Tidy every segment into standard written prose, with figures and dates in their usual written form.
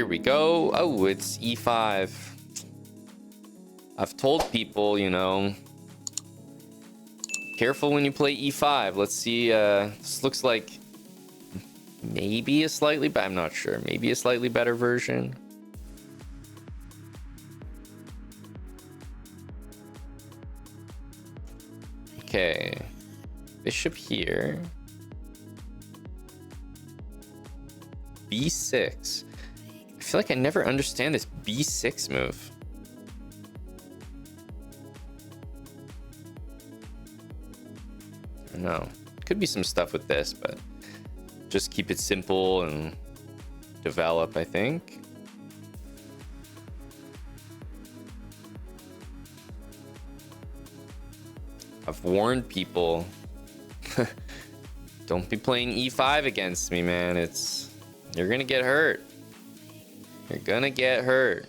here we go. Oh, it's e5. I've told people, you know, careful when you play e5. Let's see. This looks like maybe a slightly, but I'm not sure. Maybe a slightly better version. Okay, bishop here. B6. I feel like I never understand this B6 move. I don't know. Could be some stuff with this, but just keep it simple and develop, I think. I've warned people. Don't be playing e5 against me, man. You're gonna get hurt. You're gonna get hurt.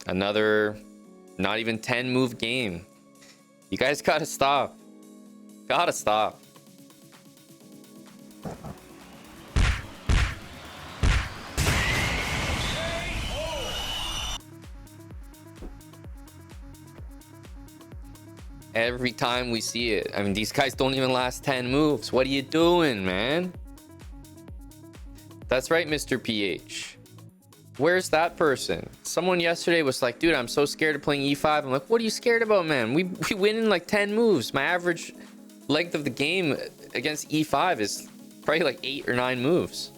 Another not even 10 move game. You guys gotta stop. Gotta stop. Every time we see it. I mean, these guys don't even last 10 moves. What are you doing, man? That's right, Mr. PH. Where's that person? Someone yesterday was like, dude, I'm so scared of playing e5. I'm like, what are you scared about, man? We win in like 10 moves. My average length of the game against e5 is probably like 8 or 9 moves.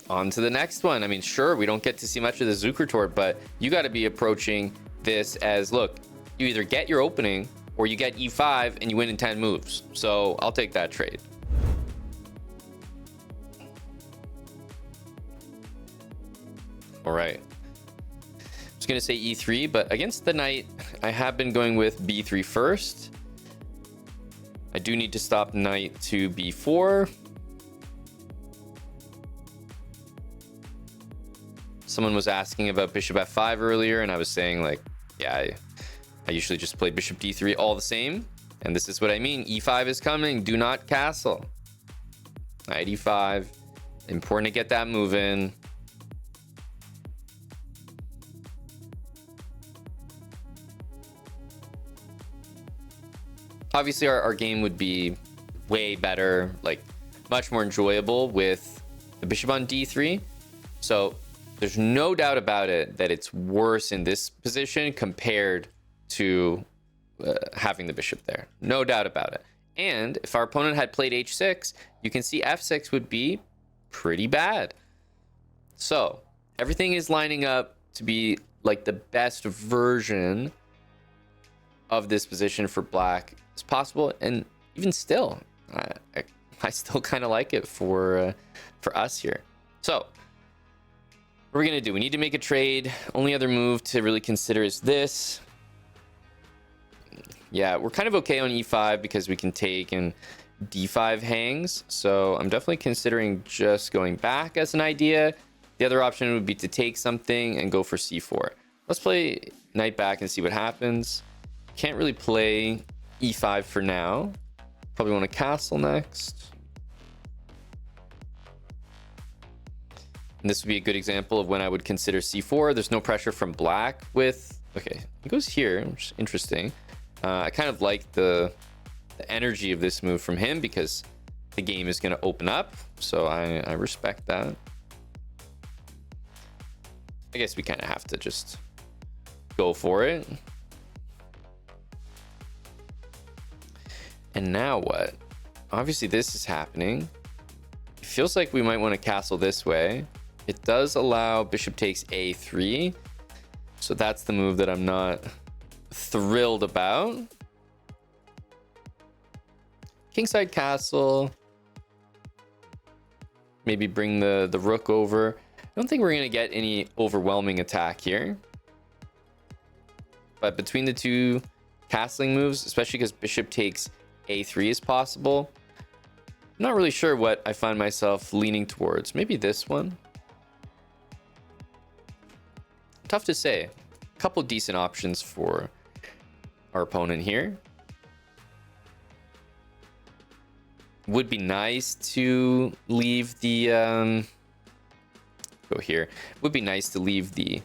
On to the next one. I mean, sure, we don't get to see much of the Zukertort, but you got to be approaching this as, look, you either get your opening or you get e5 and you win in 10 moves. So I'll take that trade. All right. I was going to say e3, but against the knight, I have been going with b3 first. I do need to stop knight to b4. Someone was asking about bishop f5 earlier, and I was saying, like, yeah, I usually just play bishop d3 all the same. And this is what I mean. e5 is coming. Do not castle. Knight e5. Important to get that move in. Obviously, our game would be way better, like much more enjoyable with the bishop on d3. So there's no doubt about it that it's worse in this position compared to having the bishop there. No doubt about it. And if our opponent had played h6, you can see f6 would be pretty bad. So everything is lining up to be like the best version of this position for black as possible. And even still, I still kind of like it for us here. So what we're gonna do, we need to make a trade. Only other move to really consider is this. Yeah, we're kind of okay on e5 because we can take and d5 hangs. So I'm definitely considering just going back as an idea. The other option would be to take something and go for c4. Let's play knight back and see what happens. Can't really play e5 for now. Probably want to castle next. And this would be a good example of when I would consider c4. There's no pressure from black with... Okay, he goes here, which is interesting. I kind of like the energy of this move from him because the game is going to open up. So I respect that. I guess we kind of have to just go for it. And now what? Obviously this is happening. It feels like we might want to castle this way. It does allow bishop takes a3. So that's the move that I'm not thrilled about. Kingside castle. Maybe bring the rook over. I don't think we're going to get any overwhelming attack here. But between the two castling moves, especially because bishop takes a3 is possible, I'm not really sure what I find myself leaning towards. Maybe this one. Tough to say. A couple decent options for our opponent here. Would be nice to leave the go here. Would be nice to leave the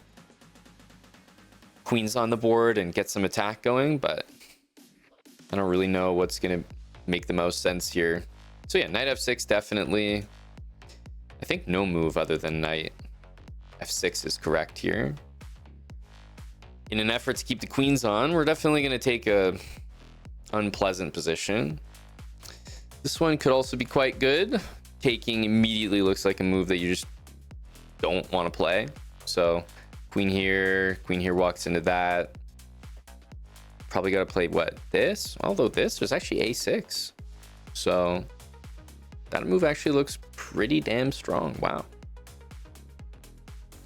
queens on the board and get some attack going, but I don't really know what's gonna make the most sense here. So yeah, knight f6 definitely. I think no move other than knight f6 is correct here. In an effort to keep the queens on, we're definitely going to take a unpleasant position. This one could also be quite good. Taking immediately looks like a move that you just don't want to play. So queen here walks into that. Probably got to play what, this? Although this was actually a6. So that move actually looks pretty damn strong. Wow.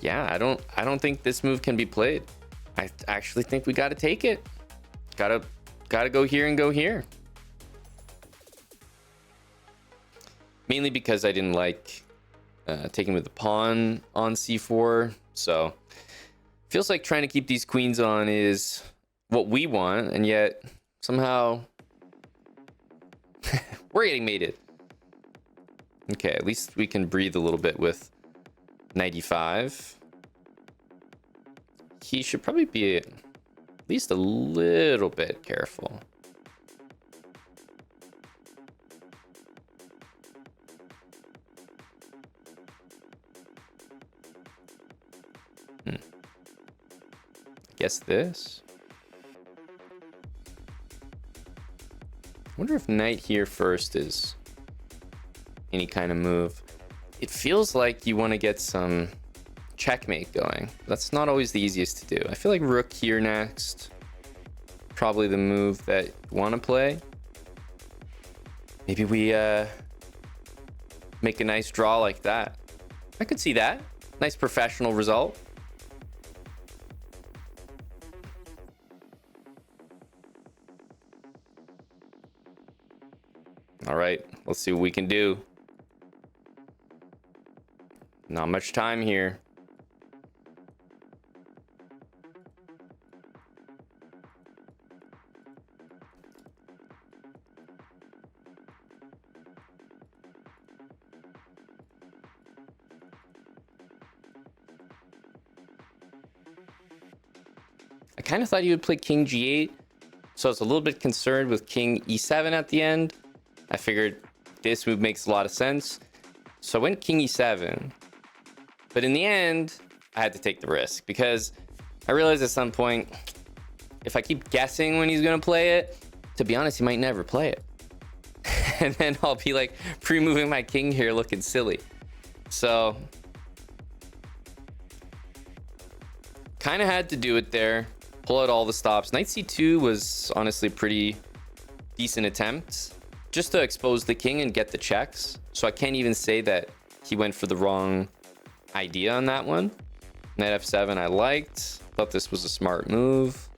Yeah, I don't think this move can be played. I actually think we got to take it. Gotta go here and go here. Mainly because I didn't like taking with the pawn on c4. So feels like trying to keep these queens on is what we want, and yet somehow we're getting mated. Okay, at least we can breathe a little bit with knight e5. He should probably be at least a little bit careful. I guess this. I wonder if knight here first is any kind of move. It feels like you want to get some checkmate going. That's not always the easiest to do. I feel like rook here next, probably the move that you want to play. Maybe we make a nice draw like that. I could see that. Nice professional result. All right, let's see what we can do. Not much time here. I kind of thought he would play king g8, so I was a little bit concerned with king e7 at the end. I figured this move makes a lot of sense, so I went king e7. But in the end, I had to take the risk because I realized at some point, if I keep guessing when he's going to play it, to be honest, he might never play it. And then I'll be like pre-moving my king here looking silly. So kind of had to do it there. Pull out all the stops. Knight c2 was honestly a pretty decent attempt just to expose the king and get the checks. So I can't even say that he went for the wrong idea on that one. Knight f7 I liked. Thought this was a smart move.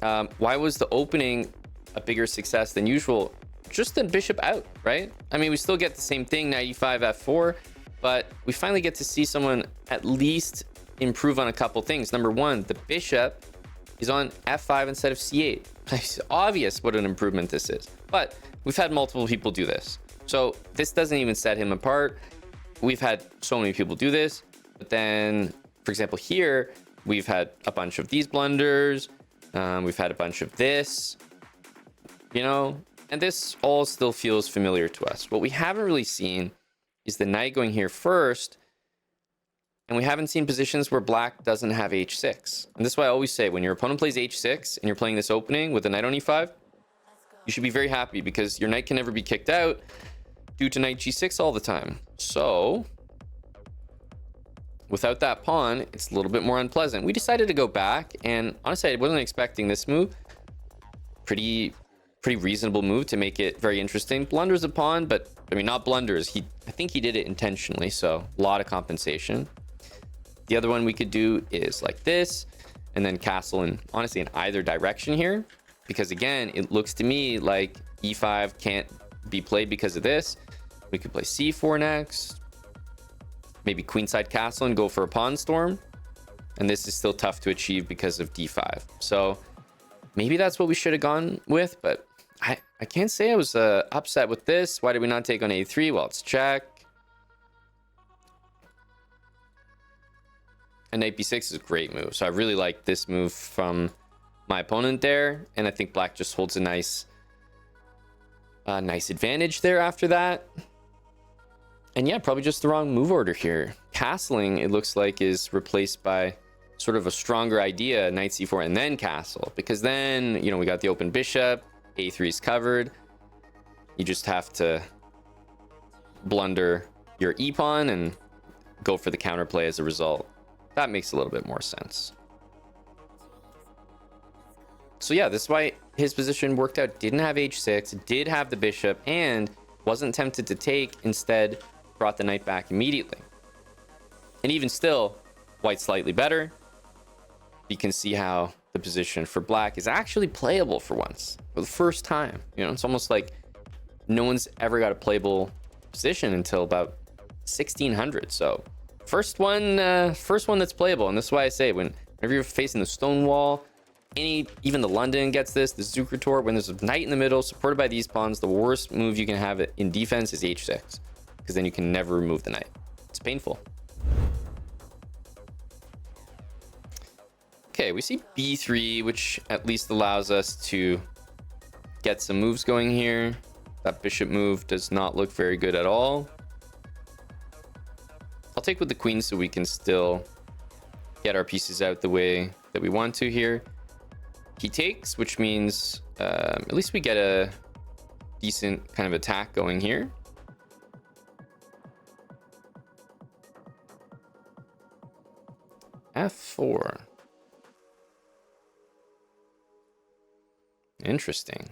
Why was the opening a bigger success than usual? Just the bishop out, right? I mean, we still get the same thing, knight e5, f4, but we finally get to see someone at least improve on a couple things. Number one, the bishop is on f5 instead of c8. It's obvious what an improvement this is, but we've had multiple people do this. So this doesn't even set him apart. We've had so many people do this, but then, for example, here, we've had a bunch of these blunders. We've had a bunch of this, you know, and this all still feels familiar to us. What we haven't really seen is the knight going here first, and we haven't seen positions where black doesn't have h6. And this is why I always say, when your opponent plays h6 and you're playing this opening with a knight on e5, you should be very happy because your knight can never be kicked out due to knight g6 all the time. So without that pawn, it's a little bit more unpleasant. We decided to go back, and honestly, I wasn't expecting this move. Pretty reasonable move to make it very interesting. Blunders a pawn, but I mean, not blunders. I think he did it intentionally, so a lot of compensation. The other one we could do is like this, and then castle in, honestly, in either direction here, because again, it looks to me like e5 can't be played because of this. We could play c4 next, maybe queenside castle and go for a pawn storm, and this is still tough to achieve because of d5. So maybe that's what we should have gone with, but I can't say I was upset with this. Why did we not take on a3? Well, it's check. And knight b6 is a great move. So I really like this move from my opponent there. And I think black just holds a nice advantage there after that. And yeah, probably just the wrong move order here. Castling, it looks like, is replaced by sort of a stronger idea, knight c4 and then castle. Because then, you know, we got the open bishop, a3 is covered. You just have to blunder your e-pawn and go for the counterplay as a result. That makes a little bit more sense. So yeah, this is why his position worked out. Didn't have h6, did have the bishop, and wasn't tempted to take. Instead, brought the knight back immediately. And even still, white slightly better. You can see how the position for black is actually playable for once, for the first time. You know, it's almost like no one's ever got a playable position until about 1600. So first one that's playable. And this is why I say, whenever you're facing the stone wall, even the London gets this, the Zukertort, when there's a knight in the middle supported by these pawns, the worst move you can have in defense is h6, because then you can never remove the knight. It's painful. Okay, we see b3, which at least allows us to get some moves going here. That bishop move does not look very good at all. I'll take with the queen so we can still get our pieces out the way that we want to here. He takes, which means at least we get a decent kind of attack going here. f4. Interesting.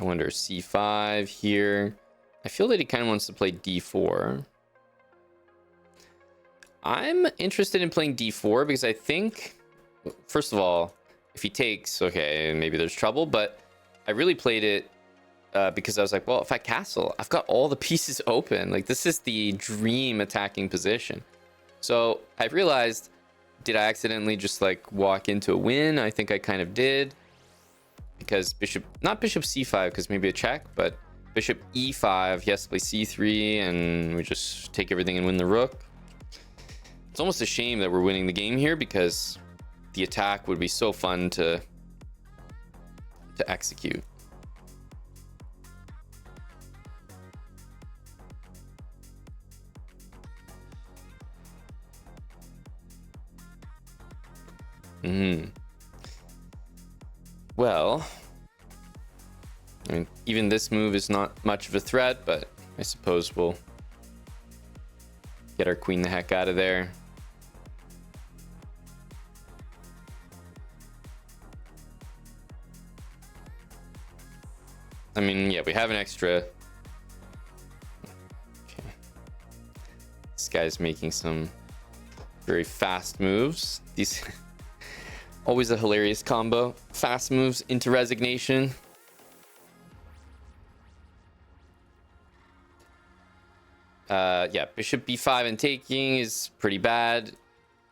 I wonder c5 here. I feel that he kind of wants to play d4. I'm interested in playing d4 because I think, first of all, if he takes, okay, maybe there's trouble, but I really played it because I was like, well, if I castle, I've got all the pieces open. Like, this is the dream attacking position. So I realized, did I accidentally just like walk into a win? I think I kind of did. Because not bishop c5, because maybe a check, but bishop e5, he has to play c3, and we just take everything and win the rook. It's almost a shame that we're winning the game here, because the attack would be so fun to execute. Well, I mean, even this move is not much of a threat, but I suppose we'll get our queen the heck out of there. I mean, yeah, we have an extra. Okay. This guy's making some very fast moves. These always a hilarious combo. Fast moves into resignation. Yeah, bishop b5 and taking is pretty bad.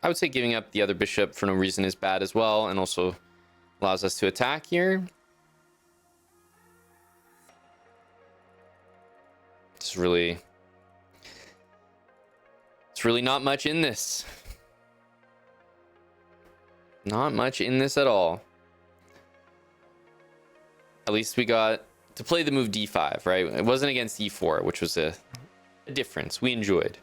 I would say giving up the other bishop for no reason is bad as well, and also allows us to attack here. It's really not much in this. Not much in this at all. At least we got to play the move d5, right? It wasn't against e4, which was a difference we enjoyed.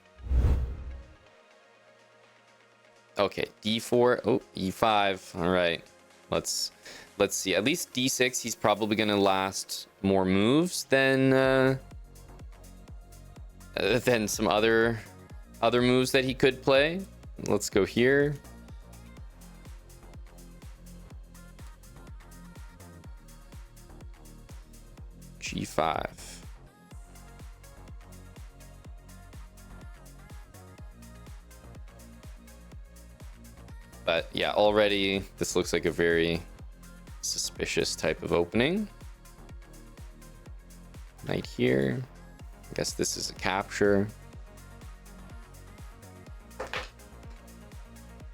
Okay, d4. Oh, e5. All right, let's see. At least d6, he's probably gonna last more moves than some other moves that he could play. Let's go here. g5. But yeah, already this looks like a very suspicious type of opening. Knight here. I guess this is a capture.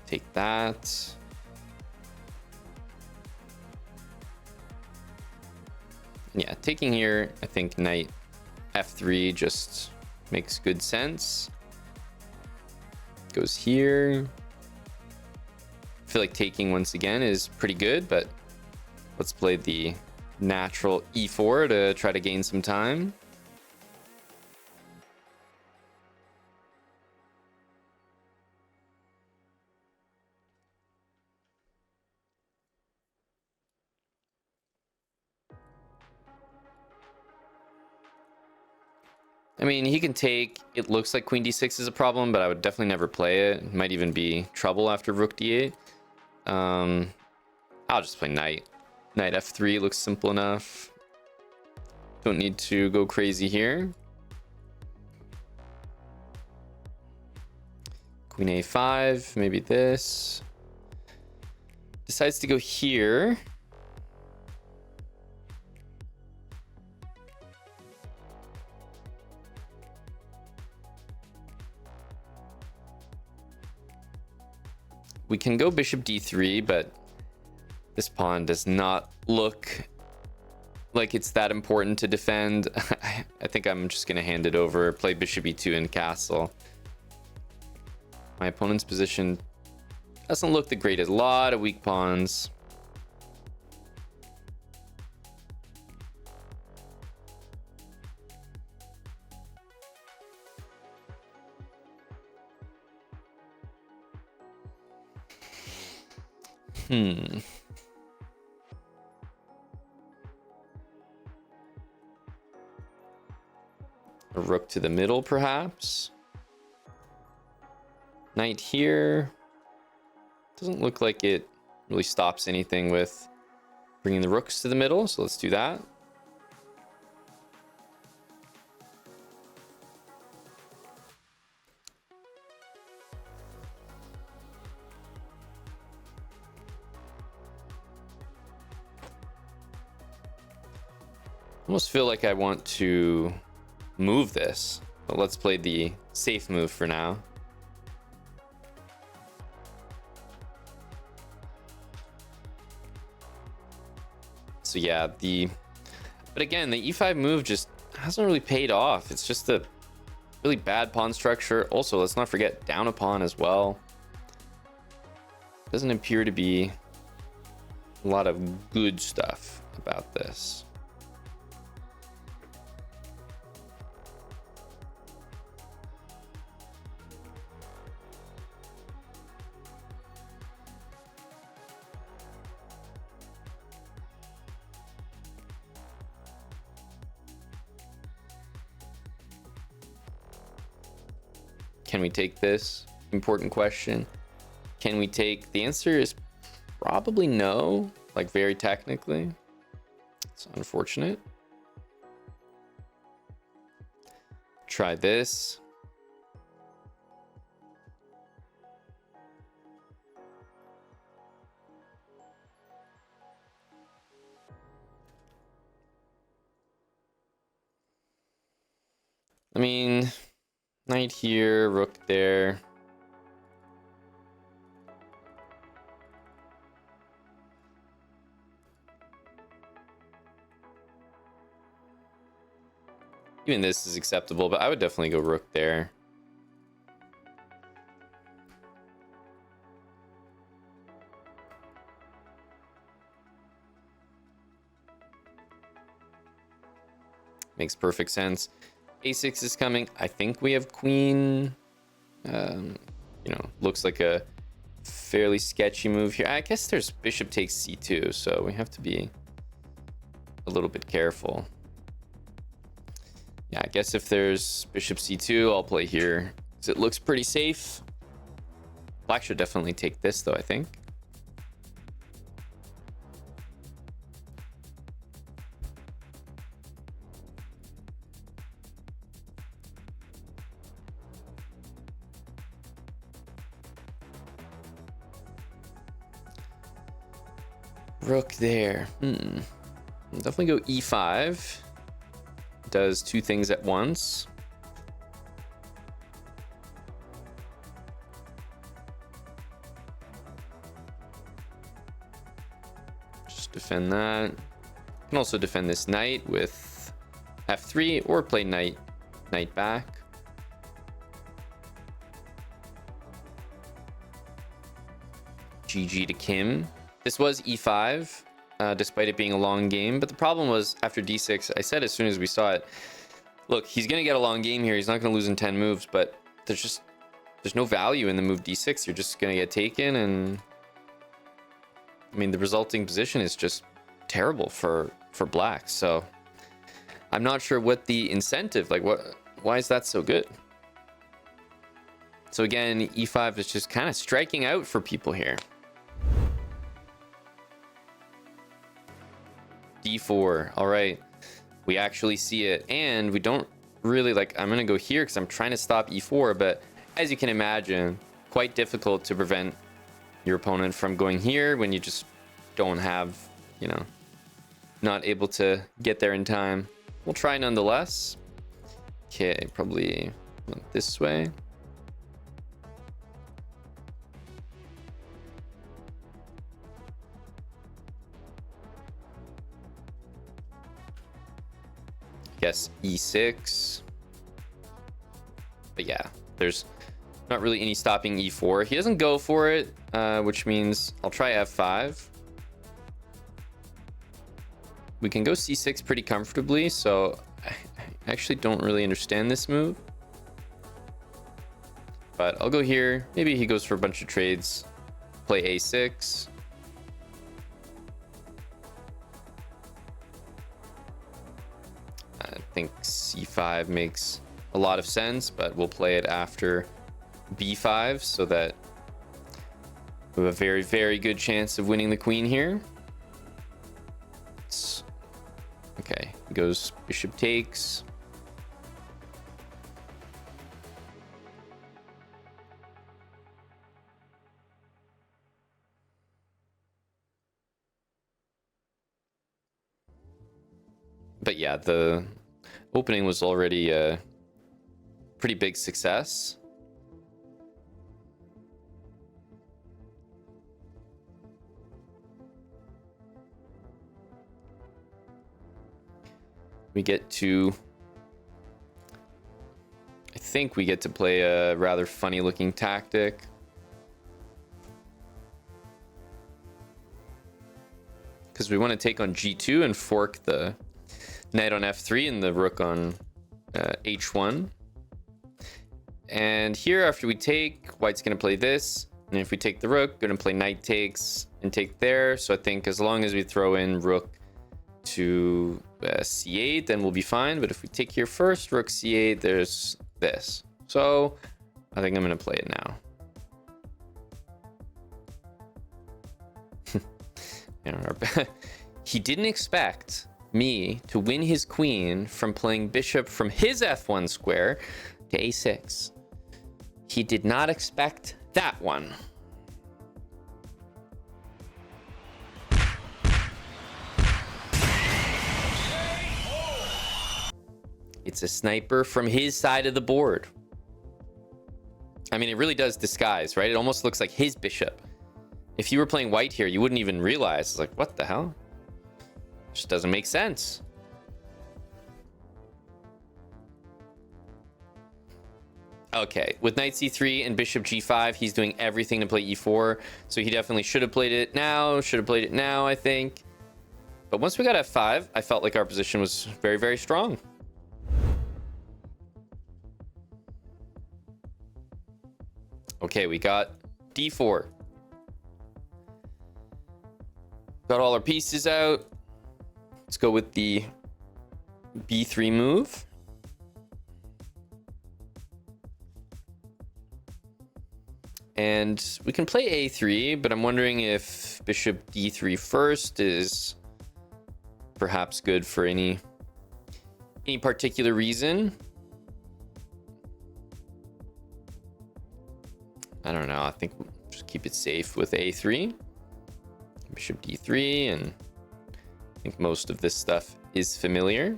Take that. Yeah, taking here, I think knight f3 just makes good sense. Goes here. I feel like taking once again is pretty good, but let's play the natural e4 to try to gain some time. I mean, he can take, it looks like queen d6 is a problem, but I would definitely never play it. It might even be trouble after rook d8. I'll just play knight. Knight f3 looks simple enough. Don't need to go crazy here. Queen a5, maybe this. Decides to go here. We can go bishop d3, but this pawn does not look like it's that important to defend. I think I'm just going to hand it over, play bishop e2 and castle. My opponent's position doesn't look the greatest. A lot of weak pawns. A rook to the middle, perhaps. Knight here. Doesn't look like it really stops anything with bringing the rooks to the middle, so let's do that. Almost feel like I want to move this, but let's play the safe move for now. So yeah, but again, the e5 move just hasn't really paid off. It's just a really bad pawn structure. Also, let's not forget down a pawn as well. Doesn't appear to be a lot of good stuff about this. Can we take this? Important question. Can we take? The answer is probably no, like very technically. It's unfortunate. Try this. I mean, knight here, rook there. Even this is acceptable, but I would definitely go rook there. Makes perfect sense. A6 is coming. I think we have queen. Looks like a fairly sketchy move here. I guess there's bishop takes c2, so we have to be a little bit careful. Yeah, I guess if there's bishop c2, I'll play here because it looks pretty safe. Black should definitely take this, though, I think. Rook there. Definitely go e5. Does two things at once. Just defend that. Can also defend this knight with f3 or play knight back. GG to Kim. This was e5, despite it being a long game. But the problem was after d6, I said as soon as we saw it, look, he's going to get a long game here. He's not going to lose in 10 moves, but there's no value in the move d6. You're just going to get taken. And I mean, the resulting position is just terrible for black. So I'm not sure what the incentive, like why is that so good? So again, e5 is just kind of striking out for people here. d4. All right, we actually see it, and we don't really like. I'm gonna go here because I'm trying to stop e4, but as you can imagine, quite difficult to prevent your opponent from going here when you just don't have, you know, not able to get there in time. We'll try nonetheless. Okay, probably this way. Guess e6. But yeah, there's not really any stopping e4. He doesn't go for it, which means I'll try f5. We can go c6 pretty comfortably, so I actually don't really understand this move. But I'll go here. Maybe he goes for a bunch of trades. Play a6. I think c5 makes a lot of sense, but we'll play it after b5 so that we have a very, very good chance of winning the queen here. Okay, goes bishop takes. But yeah, the opening was already a pretty big success. We get to, I think we get to play a rather funny looking tactic. Because we want to take on g2 and fork the knight on f3 and the rook on h1. And here, after we take, white's going to play this. And if we take the rook, going to play knight takes and take there. So I think as long as we throw in rook to c8, then we'll be fine. But if we take here first, rook c8, there's this. So I think I'm going to play it now. He didn't expect me to win his queen from playing bishop from his f1 square to a6. He did not expect that one. It's a sniper from his side of the board. I mean, it really does disguise, right? It almost looks like his bishop. If you were playing white here, you wouldn't even realize. It's like, what the hell? Just doesn't make sense. Okay, with knight c3 and bishop g5, he's doing everything to play e4. So he definitely should have played it now, I think. But once we got f5, I felt like our position was very, very strong. Okay, we got d4. Got all our pieces out. Let's go with the b3 move. And we can play a3, but I'm wondering if bishop d3 first is perhaps good for any particular reason. I don't know. I think we'll just keep it safe with a3. Bishop d3, and I think most of this stuff is familiar.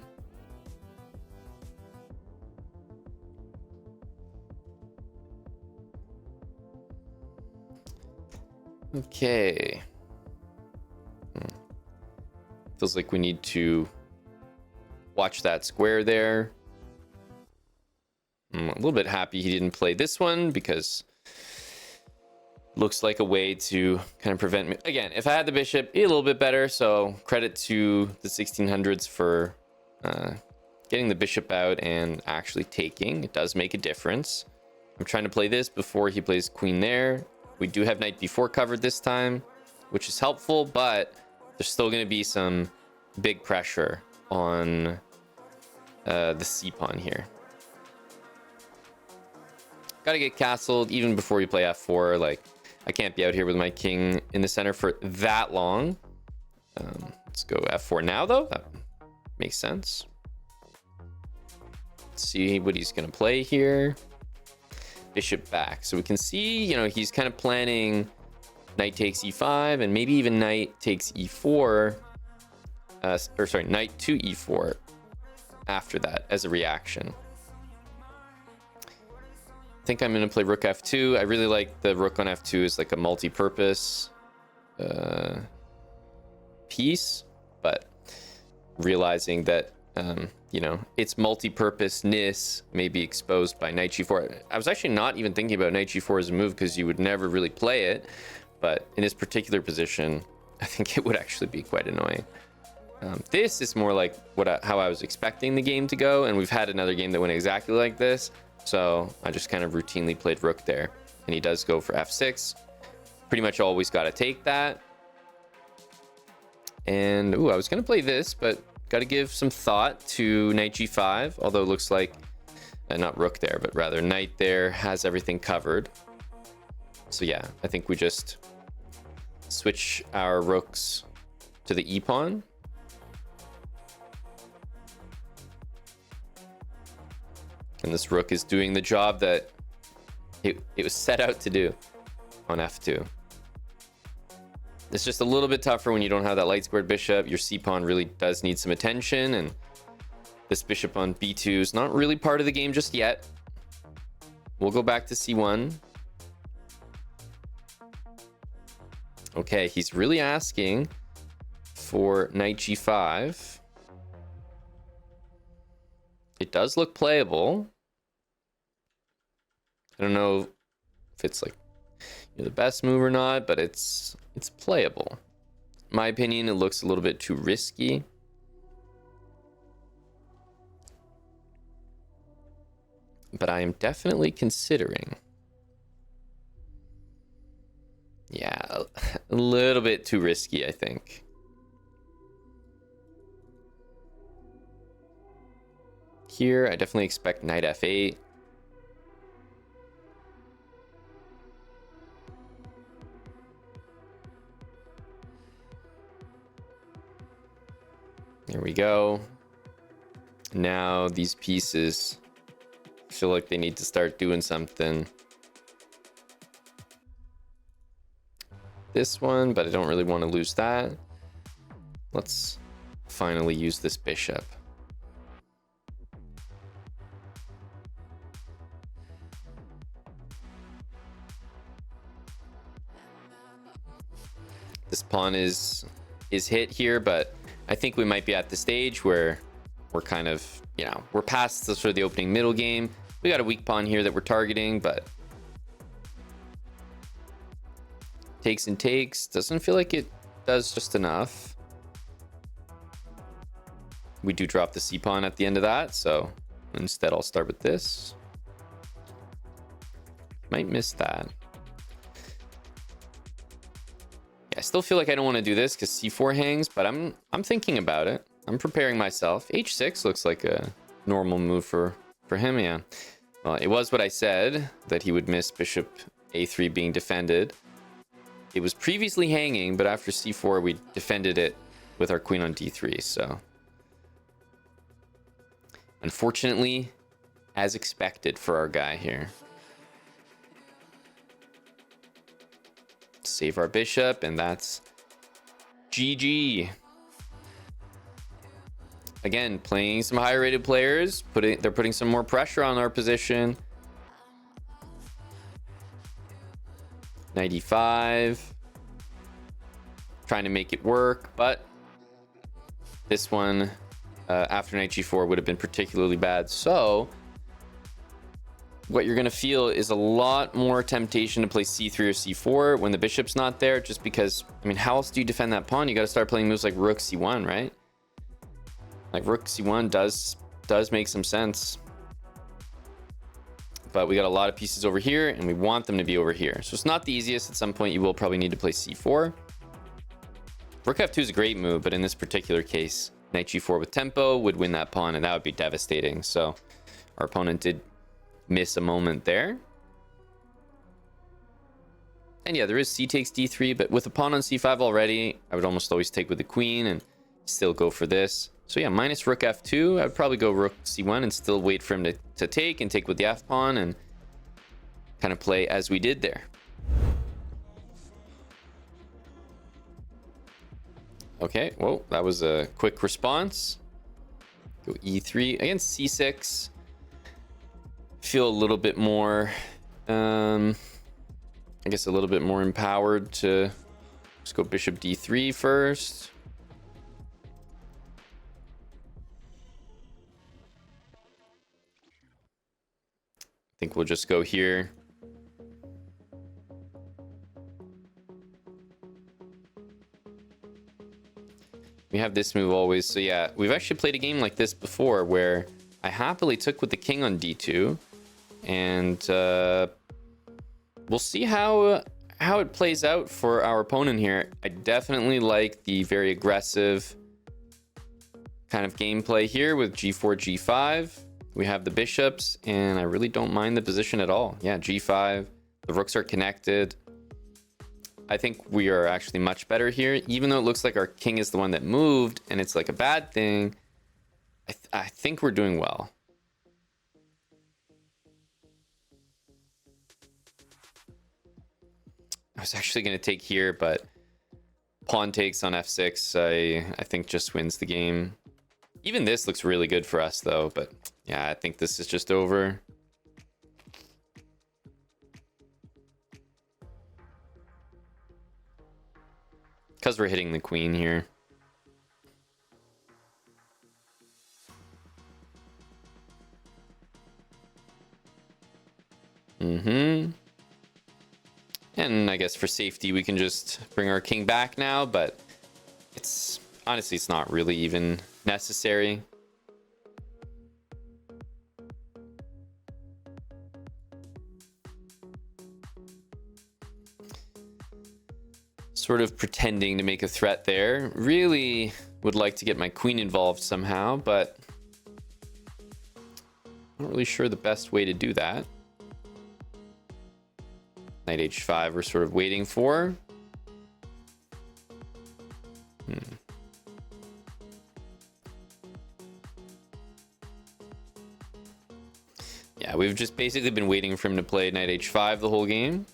Okay. Feels like we need to watch that square there. I'm a little bit happy he didn't play this one because looks like a way to kind of prevent me. Again, if I had the bishop, it'd be a little bit better. So credit to the 1600s for getting the bishop out and actually taking. It does make a difference. I'm trying to play this before he plays queen there. We do have knight b4 covered this time, which is helpful, but there's still going to be some big pressure on the c pawn here. Gotta get castled even before you play f4. Like, I can't be out here with my king in the center for that long. Let's go f4 now, though. That makes sense. Let's see what he's gonna play here. Bishop back. So we can see, you know, he's kind of planning knight takes e5 and maybe even knight takes e4. Or sorry, knight to e4 after that as a reaction. I think I'm going to play rook f2. I really like the rook on f2 as like a multi-purpose piece, but realizing that you know, its multi-purposeness may be exposed by knight g4. I was actually not even thinking about knight g4 as a move because you would never really play it, but in this particular position, I think it would actually be quite annoying. This is more like how I was expecting the game to go, and we've had another game that went exactly like this. So I just kind of routinely played rook there, and he does go for f6. Pretty much always got to take that. And ooh, I was going to play this, but got to give some thought to knight g5, although it looks like not rook there, but rather knight there has everything covered. So yeah, I think we just switch our rooks to the e pawn. And this rook is doing the job that it was set out to do on f2. It's just a little bit tougher when you don't have that light squared bishop. Your c pawn really does need some attention, and this bishop on b2 is not really part of the game just yet. We'll go back to c1. Okay, he's really asking for knight g5. It does look playable. I don't know if it's like the best move or not, but it's playable. In my opinion, it looks a little bit too risky. But I am definitely considering. Yeah, a little bit too risky, I think. Here, I definitely expect knight f8. There we go. Now these pieces feel like they need to start doing something. This one, but I don't really want to lose that. Let's finally use this bishop. This pawn is hit here, but I think we might be at the stage where we're kind of, you know, we're past the sort of the opening middle game. We got a weak pawn here that we're targeting, but takes and takes. Doesn't feel like it does just enough. We do drop the c pawn at the end of that, so instead I'll start with this. Might miss that. I still feel like I don't want to do this because c4 hangs, but I'm thinking about it. I'm preparing myself. h6 looks like a normal move for him, yeah. Well, it was what I said, that he would miss bishop a3 being defended. It was previously hanging, but after c4 we defended it with our queen on d3, so unfortunately, as expected for our guy here. Save our bishop, and that's GG. Again, playing some higher rated players, they're putting some more pressure on our position. 95, trying to make it work, but this one after knight g4 would have been particularly bad. So what you're going to feel is a lot more temptation to play c3 or c4 when the bishop's not there, just because, I mean, how else do you defend that pawn? You got to start playing moves like rook c1, right? Like rook c1 does make some sense. But we got a lot of pieces over here, and we want them to be over here. So it's not the easiest. At some point, you will probably need to play c4. Rook f2 is a great move, but in this particular case, knight g4 with tempo would win that pawn, and that would be devastating. So our opponent did miss a moment there. And yeah, there is c takes d3, but with a pawn on c5 already, I would almost always take with the queen and still go for this. So yeah, minus rook f2, I would probably go rook c1 and still wait for him to take and take with the f pawn and kind of play as we did there. Okay, whoa, that was a quick response. Go e3 against c6. Feel a little bit more, I guess a little bit more empowered to just go bishop d3 first. I think we'll just go here. We have this move always. So yeah, we've actually played a game like this before where I happily took with the king on d2. And we'll see how it plays out for our opponent here. I definitely like the very aggressive kind of gameplay here with g4, g5. We have the bishops, and I really don't mind the position at all. Yeah, g5. The rooks are connected. I think we are actually much better here. Even though it looks like our king is the one that moved, and it's like a bad thing, I think we're doing well. I was actually going to take here, but pawn takes on f6, I think just wins the game. Even this looks really good for us, though. But yeah, I think this is just over. Because we're hitting the queen here. And I guess for safety, we can just bring our king back now, but it's honestly, it's not really even necessary. Sort of pretending to make a threat there. Really would like to get my queen involved somehow, but I'm not really sure the best way to do that. Knight h5 we're sort of waiting for. Yeah, we've just basically been waiting for him to play knight h5 the whole game.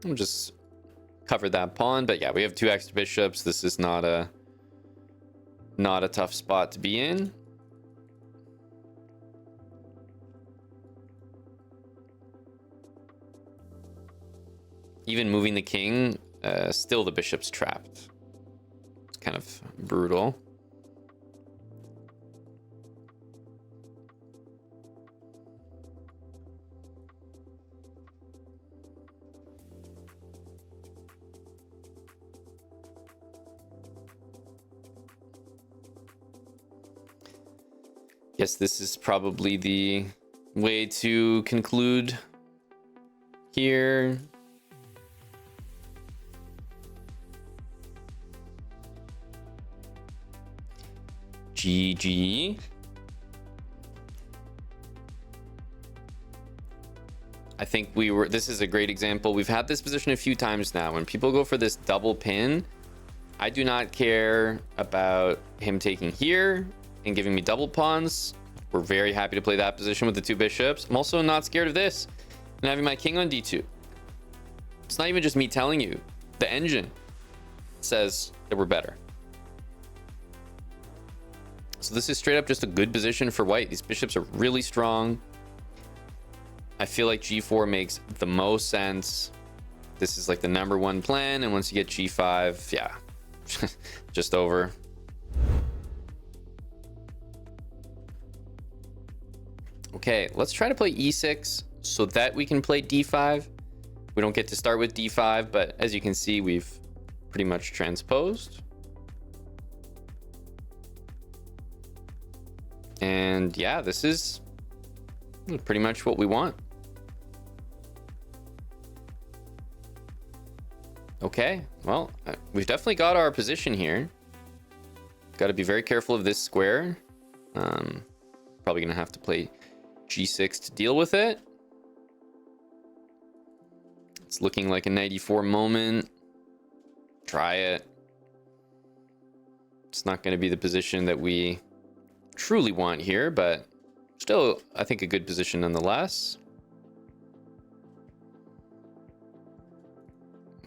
We'll just cover that pawn, but yeah, we have two extra bishops. This is not a tough spot to be in. Even moving the king, still the bishop's trapped. It's kind of brutal. Guess this is probably the way to conclude here. GG. I think this is a great example. We've had this position a few times now. When people go for this double pin, I do not care about him taking here and giving me double pawns. We're very happy to play that position with the two bishops. I'm also not scared of this and having my king on d2. It's not even just me telling you. The engine says that we're better. So this is straight up just a good position for white. These bishops are really strong. I feel like g4 makes the most sense. This is like the #1 plan, and once you get g5, yeah, just over. Okay, let's try to play e6 so that we can play d5. We don't get to start with d5, but as you can see, we've pretty much transposed. And yeah, this is pretty much what we want. Okay, well, we've definitely got our position here. Got to be very careful of this square. Probably gonna have to play g6 to deal with it. It's looking like a knight e4 moment. Try it. It's not going to be the position that we truly want here, but still, I think a good position nonetheless.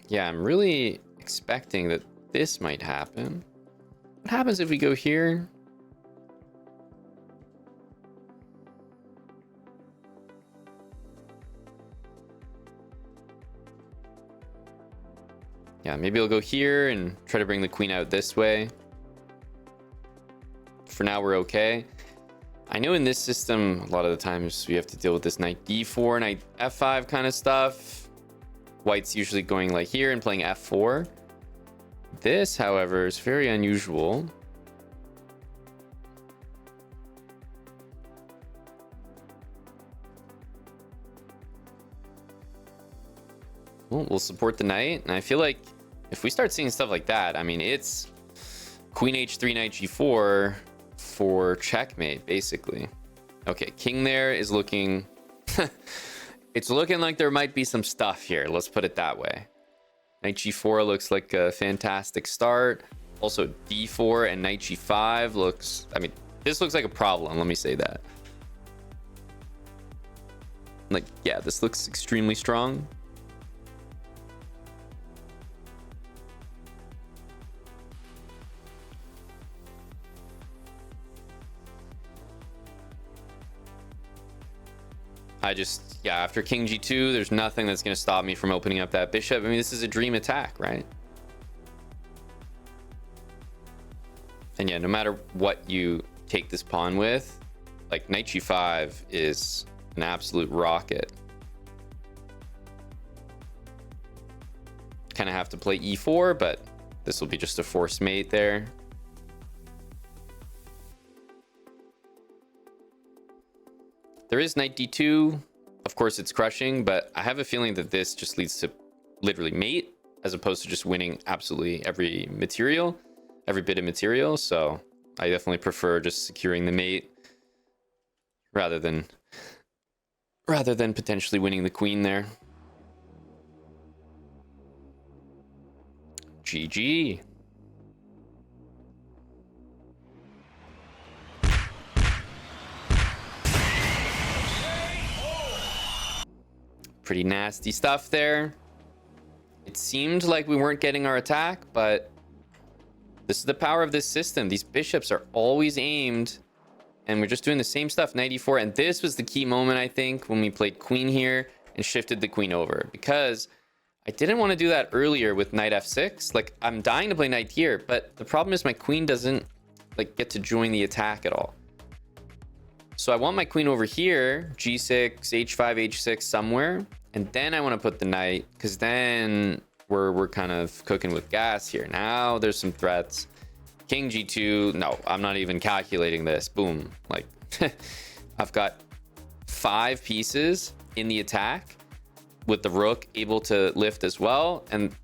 Yeah, I'm really expecting that this might happen. What happens if we go here? Yeah, maybe I'll go here and try to bring the queen out this way. For now, we're okay. I know in this system, a lot of the times we have to deal with this knight d4, knight f5 kind of stuff. White's usually going like here and playing f4. This, however, is very unusual. Well, we'll support the knight, and I feel like if we start seeing stuff like that, I mean, it's queen h3, knight g4 for checkmate, basically. Okay, king there is looking... It's looking like there might be some stuff here, let's put it that way. Knight g4 looks like a fantastic start. Also, d4 and knight g5 looks... I mean, this looks like a problem, let me say that. Like, yeah, this looks extremely strong. Yeah, after king g2, there's nothing that's going to stop me from opening up that bishop. I mean, this is a dream attack, right? And yeah, no matter what you take this pawn with, like knight g5 is an absolute rocket. Kind of have to play e4, but this will be just a forced mate there. There is knight d2. Of course, it's crushing, but I have a feeling that this just leads to literally mate as opposed to just winning absolutely every bit of material. So I definitely prefer just securing the mate rather than potentially winning the queen there. GG. Pretty nasty stuff there. It seemed like we weren't getting our attack, but this is the power of this system. These bishops are always aimed, and we're just doing the same stuff. Knight e4, and this was the key moment, I think, when we played queen here and shifted the queen over, because I didn't want to do that earlier with knight f6. Like, I'm dying to play knight here, but the problem is my queen doesn't like get to join the attack at all. So I want my queen over here, g6, h5, h6 somewhere, and then I want to put the knight, because then we're kind of cooking with gas here. Now there's some threats. King g2, no, I'm not even calculating this. Boom. Like, I've got 5 pieces in the attack with the rook able to lift as well, and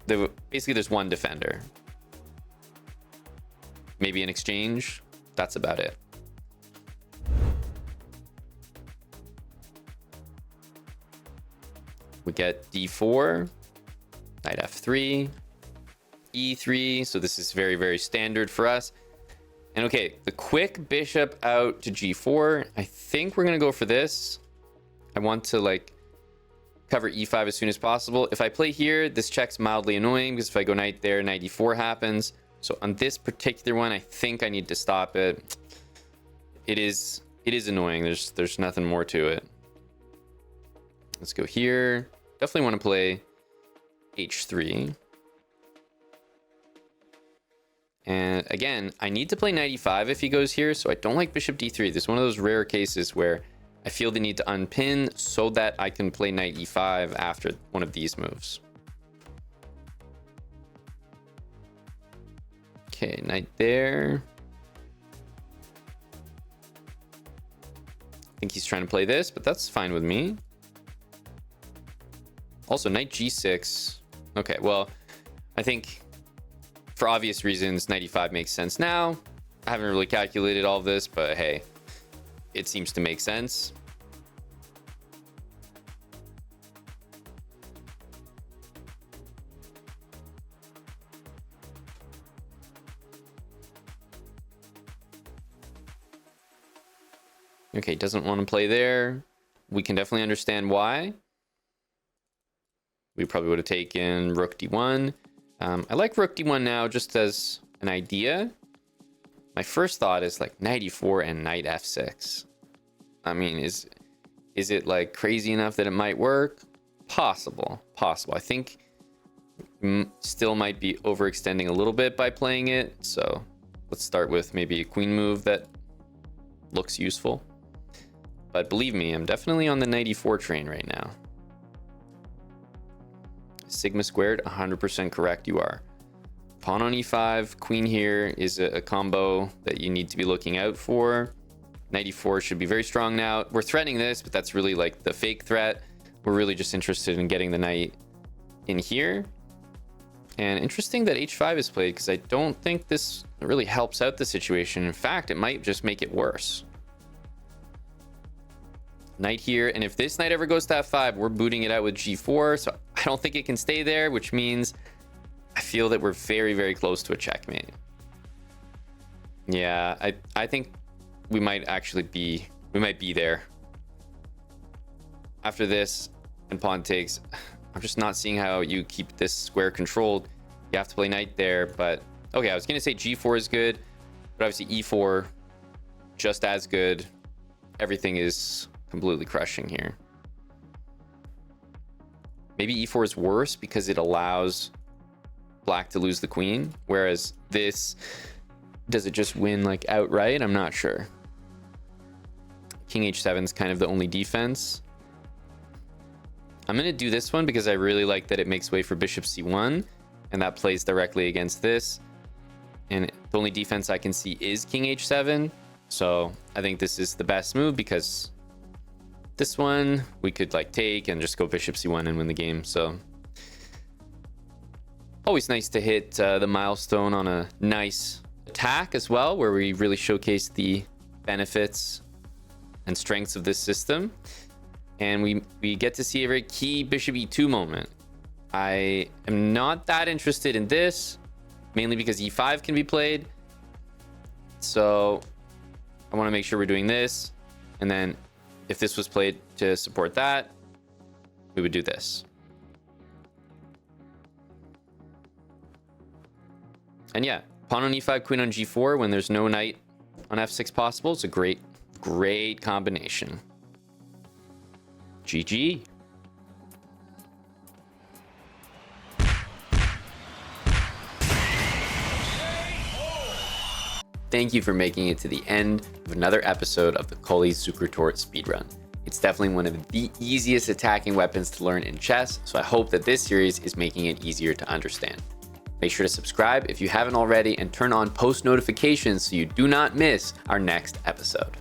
basically there's 1 defender. Maybe an exchange. That's about it. We get d4, knight f3, e3. So this is very, very standard for us. And okay, the quick bishop out to g4. I think we're going to go for this. I want to like cover e5 as soon as possible. If I play here, this check's mildly annoying because if I go knight there, knight e4 happens. So on this particular one, I think I need to stop it. it is annoying. There's nothing more to it. Let's go here. Definitely want to play h3. And again, I need to play knight e5 if he goes here, so I don't like bishop d3. This is one of those rare cases where I feel the need to unpin so that I can play knight e5 after one of these moves. Okay, knight there. I think he's trying to play this, but that's fine with me. Also, knight g6. Okay, well, I think for obvious reasons, knight e5 makes sense now. I haven't really calculated all of this, but hey, it seems to make sense. Okay, doesn't want to play there. We can definitely understand why. We probably would have taken rook d1. I like rook d1 now just as an idea. My first thought is like knight e4 and knight f6. I mean, is it like crazy enough that it might work? Possible. I think still might be overextending a little bit by playing it. So let's start with maybe a queen move that looks useful. But believe me, I'm definitely on the knight e4 train right now. Sigma squared, 100% correct you are. Pawn on e5, queen here is a combo that you need to be looking out for. Knight e4 should be very strong now. We're threatening this, but that's really like the fake threat. We're really just interested in getting the knight in here. And interesting that h5 is played because I don't think this really helps out the situation. In fact, it might just make it worse. Knight here, and if this knight ever goes to f5, we're booting it out with g4, so I don't think it can stay there, which means I feel that we're very, very close to a checkmate. Yeah, I think we might be there. After this and pawn takes, I'm just not seeing how you keep this square controlled. You have to play knight there, but okay, I was gonna say g4 is good, but obviously e4 just as good. Everything is completely crushing here. Maybe e4 is worse because it allows black to lose the queen, whereas this, does it just win like outright? I'm not sure. King h7 is kind of the only defense. I'm going to do this one because I really like that it makes way for bishop c1, and that plays directly against this. And the only defense I can see is king h7. So I think this is the best move because this one we could like take and just go bishop c1 and win the game. So always nice to hit the milestone on a nice attack as well, where we really showcase the benefits and strengths of this system. And we get to see a very key bishop e2 moment. I am not that interested in this, mainly because e5 can be played. So I want to make sure we're doing this, and then if this was played to support that, we would do this. And yeah, pawn on e5, queen on g4 when there's no knight on f6 possible. It's a great combination. GG. Thank you for making it to the end of another episode of the Colle Zukertort speedrun. It's definitely one of the easiest attacking weapons to learn in chess, so I hope that this series is making it easier to understand. Make sure to subscribe if you haven't already and turn on post notifications so you do not miss our next episode.